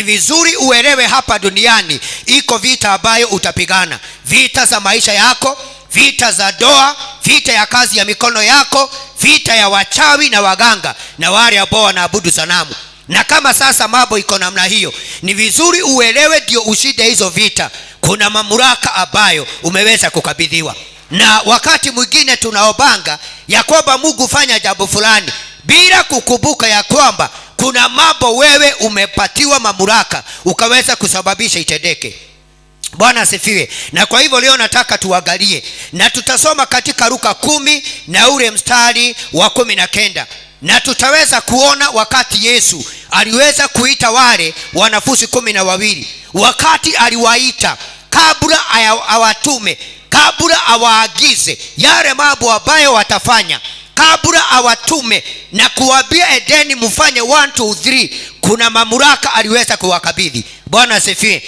Ni vizuri uelewe hapa duniani iko vita ambayo utapigana. Vita za maisha yako, vita za doa, vita ya kazi ya mikono yako, vita ya wachawi na waganga na wale ambao wanaabudu sanamu. Na kama sasa mambo iko namna hiyo, ni vizuri uelewe ndio ushinde hizo vita. Kuna mamlaka ambayo umeweza kukabidhiwa. Na wakati mwingine tunaobanga ya kwamba Mungu fanya jambo fulani bila kukumbuka ya kwamba kuna mambo wewe umepatiwa mamlaka ukaweza kusababisha itendeke. Bwana asifiwe. Na kwa hivyo leo nataka tuangalie, na tutasoma katika Luka 10 na ule mstari wa 19. Na tutaweza kuona wakati Yesu aliweza kuita wale wanafunzi 12. Wakati aliwaita, kabla awatume, kabla awaagize yale mambo ambayo watafanya, kabla awatume na kuambia edeni mfanye 1 2 3, kuna mamlaka aliweza kuwakabidhi. Bwana asifiwe.